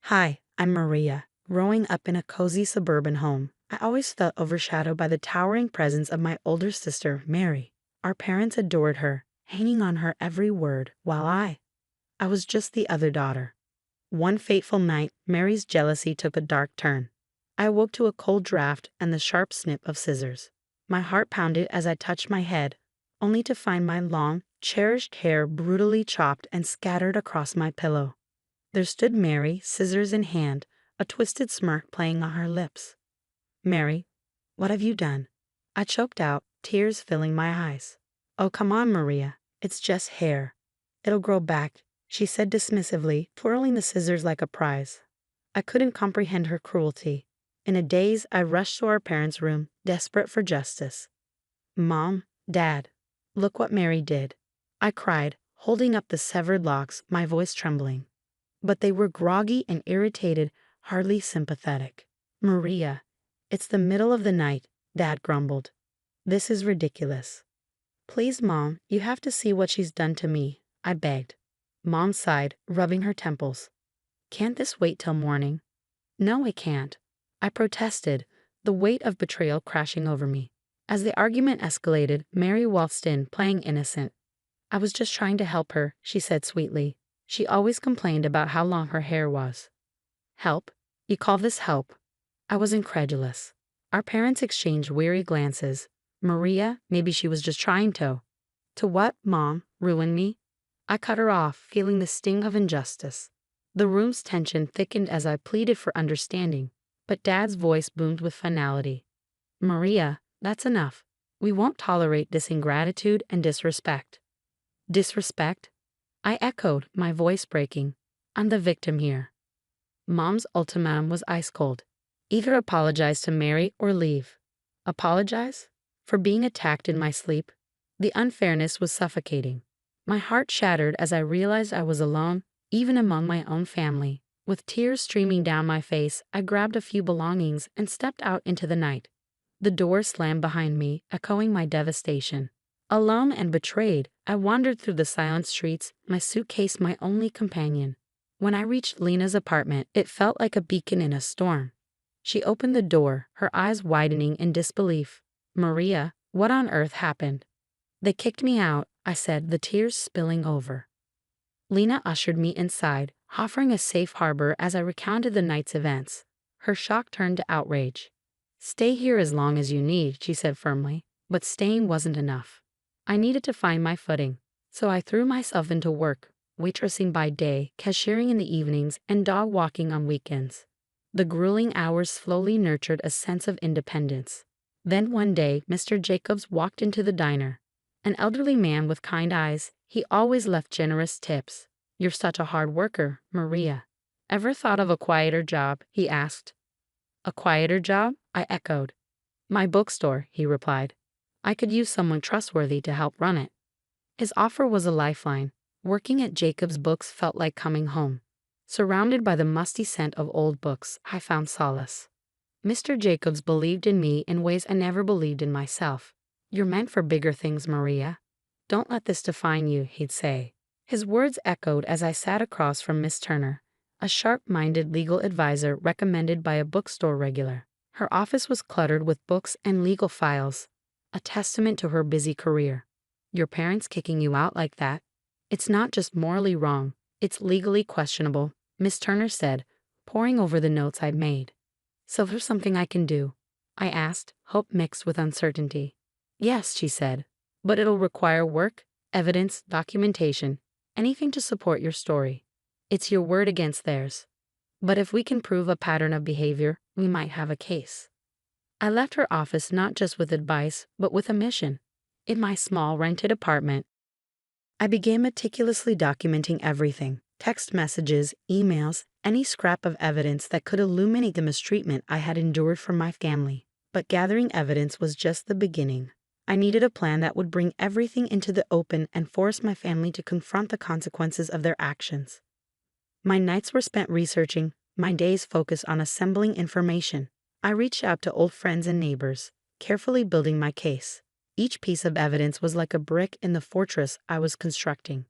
Hi, I'm Maria. Growing up in a cozy suburban home, I always felt overshadowed by the towering presence of my older sister, Mary. Our parents adored her, hanging on her every word, while I was just the other daughter. One fateful night, Mary's jealousy took a dark turn. I awoke to a cold draft and the sharp snip of scissors. My heart pounded as I touched my head, only to find my long, cherished hair brutally chopped and scattered across my pillow. There stood Mary, scissors in hand, a twisted smirk playing on her lips. "Mary, what have you done?" I choked out, tears filling my eyes. "Oh, come on, Maria. It's just hair. It'll grow back," she said dismissively, twirling the scissors like a prize. I couldn't comprehend her cruelty. In a daze, I rushed to our parents' room, desperate for justice. "Mom, Dad, look what Mary did," I cried, holding up the severed locks, my voice trembling. But they were groggy and irritated, hardly sympathetic. "Maria, it's the middle of the night," Dad grumbled. "This is ridiculous." "Please, Mom, you have to see what she's done to me," I begged. Mom sighed, rubbing her temples. "Can't this wait till morning?" "No, it can't," I protested, the weight of betrayal crashing over me. As the argument escalated, Mary waltzed in, playing innocent. "I was just trying to help her," she said sweetly. She always complained about how long her hair was. "Help? You call this help?" I was incredulous. Our parents exchanged weary glances. Maria, maybe she was just trying to. "To what, Mom? Ruin me?" I cut her off, feeling the sting of injustice. The room's tension thickened as I pleaded for understanding, but Dad's voice boomed with finality. "Maria, that's enough. We won't tolerate this ingratitude and disrespect." "Disrespect?" I echoed, my voice breaking. "I'm the victim here." Mom's ultimatum was ice cold. Either apologize to Mary or leave. Apologize? For being attacked in my sleep? The unfairness was suffocating. My heart shattered as I realized I was alone, even among my own family. With tears streaming down my face, I grabbed a few belongings and stepped out into the night. The door slammed behind me, echoing my devastation. Alone and betrayed, I wandered through the silent streets, my suitcase my only companion. When I reached Lena's apartment, it felt like a beacon in a storm. She opened the door, her eyes widening in disbelief. "Maria, what on earth happened?" "They kicked me out," I said, the tears spilling over. Lena ushered me inside, offering a safe harbor as I recounted the night's events. Her shock turned to outrage. "Stay here as long as you need," she said firmly, but staying wasn't enough. I needed to find my footing, so I threw myself into work, waitressing by day, cashiering in the evenings, and dog walking on weekends. The grueling hours slowly nurtured a sense of independence. Then one day, Mr. Jacobs walked into the diner. An elderly man with kind eyes, he always left generous tips. "You're such a hard worker, Maria. Ever thought of a quieter job?" he asked. "A quieter job?" I echoed. "My bookstore," he replied. "I could use someone trustworthy to help run it." His offer was a lifeline. Working at Jacobs Books felt like coming home. Surrounded by the musty scent of old books, I found solace. Mr. Jacobs believed in me in ways I never believed in myself. "You're meant for bigger things, Maria. Don't let this define you," he'd say. His words echoed as I sat across from Miss Turner, a sharp-minded legal advisor recommended by a bookstore regular. Her office was cluttered with books and legal files, a testament to her busy career. "Your parents kicking you out like that? It's not just morally wrong, it's legally questionable," Miss Turner said, poring over the notes I'd made. "So there's something I can do?" I asked, hope mixed with uncertainty. "Yes," she said, "but it'll require work, evidence, documentation, anything to support your story. It's your word against theirs. But if we can prove a pattern of behavior, we might have a case." I left her office not just with advice, but with a mission. In my small rented apartment, I began meticulously documenting everything: text messages, emails, any scrap of evidence that could illuminate the mistreatment I had endured from my family. But gathering evidence was just the beginning. I needed a plan that would bring everything into the open and force my family to confront the consequences of their actions. My nights were spent researching, my days focused on assembling information. I reached out to old friends and neighbors, carefully building my case. Each piece of evidence was like a brick in the fortress I was constructing.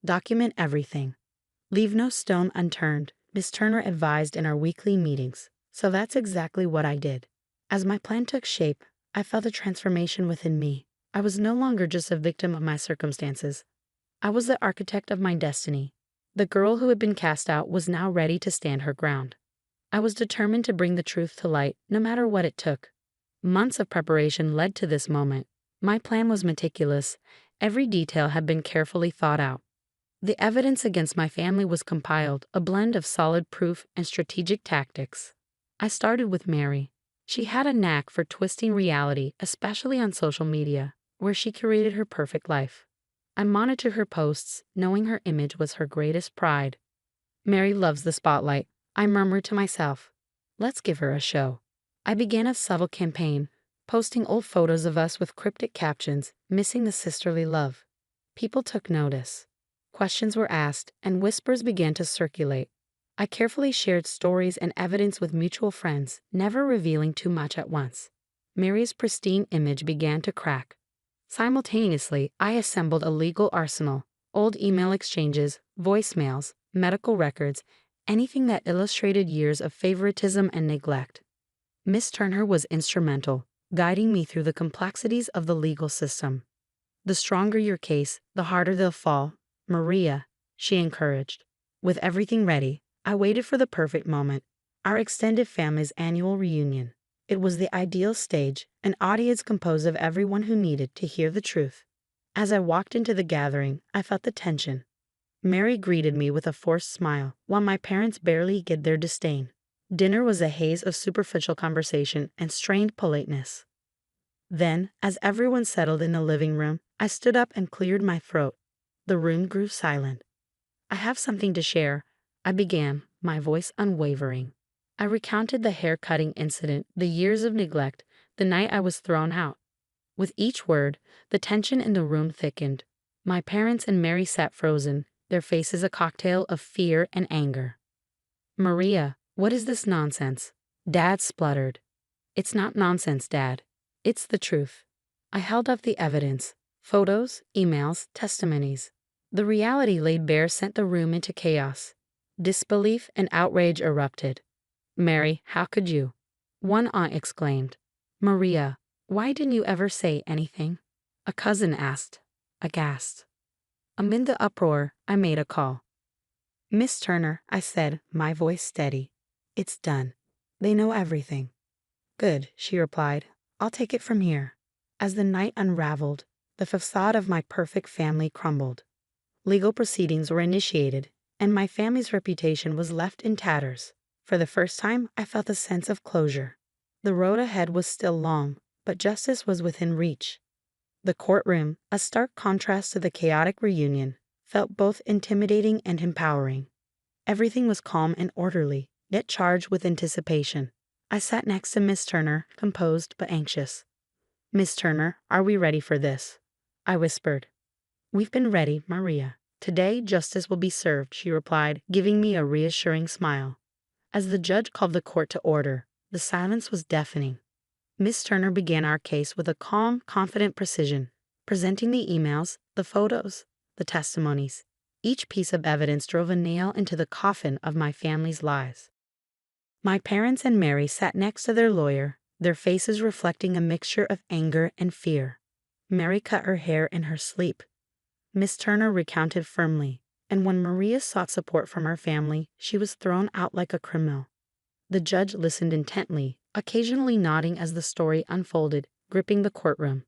Document everything. Leave no stone unturned. Miss Turner advised in our weekly meetings, so that's exactly what I did. As my plan took shape, I felt a transformation within me. I was no longer just a victim of my circumstances. I was the architect of my destiny. The girl who had been cast out was now ready to stand her ground. I was determined to bring the truth to light, no matter what it took. Months of preparation led to this moment. My plan was meticulous. Every detail had been carefully thought out. The evidence against my family was compiled, a blend of solid proof and strategic tactics. I started with Mary. She had a knack for twisting reality, especially on social media, where she curated her perfect life. I monitored her posts, knowing her image was her greatest pride. Mary loves the spotlight, I murmured to myself. Let's give her a show. I began a subtle campaign, posting old photos of us with cryptic captions, missing the sisterly love. People took notice. Questions were asked, and whispers began to circulate. I carefully shared stories and evidence with mutual friends, never revealing too much at once. Mary's pristine image began to crack. Simultaneously, I assembled a legal arsenal, old email exchanges, voicemails, medical records, anything that illustrated years of favoritism and neglect. Miss Turner was instrumental, guiding me through the complexities of the legal system. The stronger your case, the harder they'll fall, Maria, she encouraged. With everything ready, I waited for the perfect moment, our extended family's annual reunion. It was the ideal stage, an audience composed of everyone who needed to hear the truth. As I walked into the gathering, I felt the tension. Mary greeted me with a forced smile, while my parents barely hid their disdain. Dinner was a haze of superficial conversation and strained politeness. Then, as everyone settled in the living room, I stood up and cleared my throat. The room grew silent. I have something to share, I began, my voice unwavering. I recounted the hair-cutting incident, the years of neglect, the night I was thrown out. With each word, the tension in the room thickened. My parents and Mary sat frozen, their faces a cocktail of fear and anger. Maria, what is this nonsense? Dad spluttered. It's not nonsense, Dad. It's the truth. I held up the evidence, photos, emails, testimonies. The reality laid bare sent the room into chaos. Disbelief and outrage erupted. Mary, how could you? One aunt exclaimed. Maria, why didn't you ever say anything? A cousin asked, aghast. Amid the uproar, I made a call. Miss Turner, I said, my voice steady. It's done. They know everything. Good, she replied. I'll take it from here. As the night unraveled, the facade of my perfect family crumbled. Legal proceedings were initiated, and my family's reputation was left in tatters. For the first time, I felt a sense of closure. The road ahead was still long, but justice was within reach. The courtroom, a stark contrast to the chaotic reunion, felt both intimidating and empowering. Everything was calm and orderly, yet charged with anticipation. I sat next to Miss Turner, composed but anxious. Miss Turner, are we ready for this? I whispered. We've been ready, Maria. Today, justice will be served, she replied, giving me a reassuring smile. As the judge called the court to order, the silence was deafening. Miss Turner began our case with a calm, confident precision, presenting the emails, the photos, the testimonies. Each piece of evidence drove a nail into the coffin of my family's lies. My parents and Mary sat next to their lawyer, their faces reflecting a mixture of anger and fear. Mary cut her hair in her sleep. Miss Turner recounted firmly, and when Maria sought support from her family, she was thrown out like a criminal. The judge listened intently, occasionally nodding as the story unfolded, gripping the courtroom.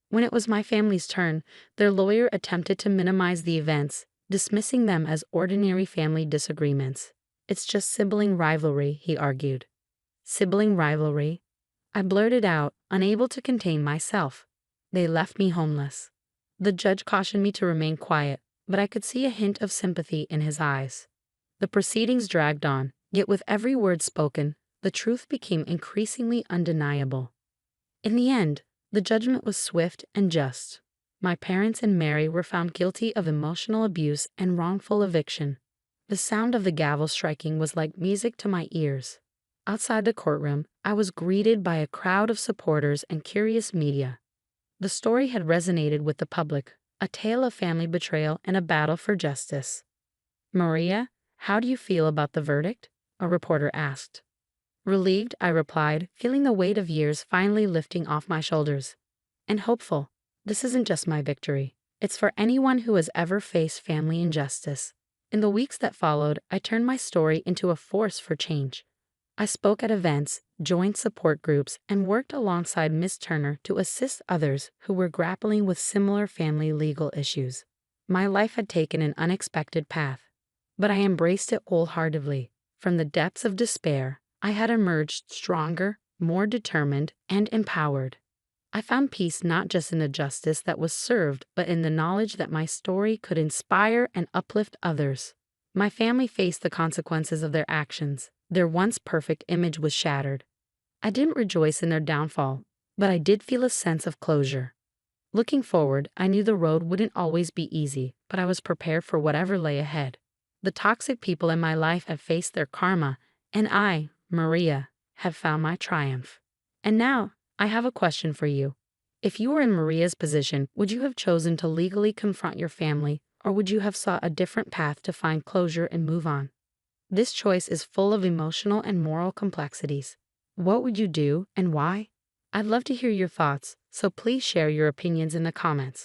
When it was my family's turn, their lawyer attempted to minimize the events, dismissing them as ordinary family disagreements. It's just sibling rivalry, he argued. Sibling rivalry? I blurted out, unable to contain myself. They left me homeless. The judge cautioned me to remain quiet, but I could see a hint of sympathy in his eyes. The proceedings dragged on, yet with every word spoken, the truth became increasingly undeniable. In the end, the judgment was swift and just. My parents and Mary were found guilty of emotional abuse and wrongful eviction. The sound of the gavel striking was like music to my ears. Outside the courtroom, I was greeted by a crowd of supporters and curious media. The story had resonated with the public, a tale of family betrayal and a battle for justice. Maria, How do you feel about the verdict? A reporter asked. Relieved, I replied, feeling the weight of years finally lifting off my shoulders. And hopeful. This isn't just my victory. It's for anyone who has ever faced family injustice. In the weeks that followed, I turned my story into a force for change. I spoke at events, joined support groups, and worked alongside Miss Turner to assist others who were grappling with similar family legal issues. My life had taken an unexpected path, but I embraced it wholeheartedly. From the depths of despair, I had emerged stronger, more determined, and empowered. I found peace not just in the justice that was served, but in the knowledge that my story could inspire and uplift others. My family faced the consequences of their actions. Their once perfect image was shattered. I didn't rejoice in their downfall, but I did feel a sense of closure. Looking forward, I knew the road wouldn't always be easy, but I was prepared for whatever lay ahead. The toxic people in my life have faced their karma, and I, Maria, have found my triumph. And now, I have a question for you. If you were in Maria's position, would you have chosen to legally confront your family, or would you have sought a different path to find closure and move on? This choice is full of emotional and moral complexities. What would you do and why? I'd love to hear your thoughts, so please share your opinions in the comments.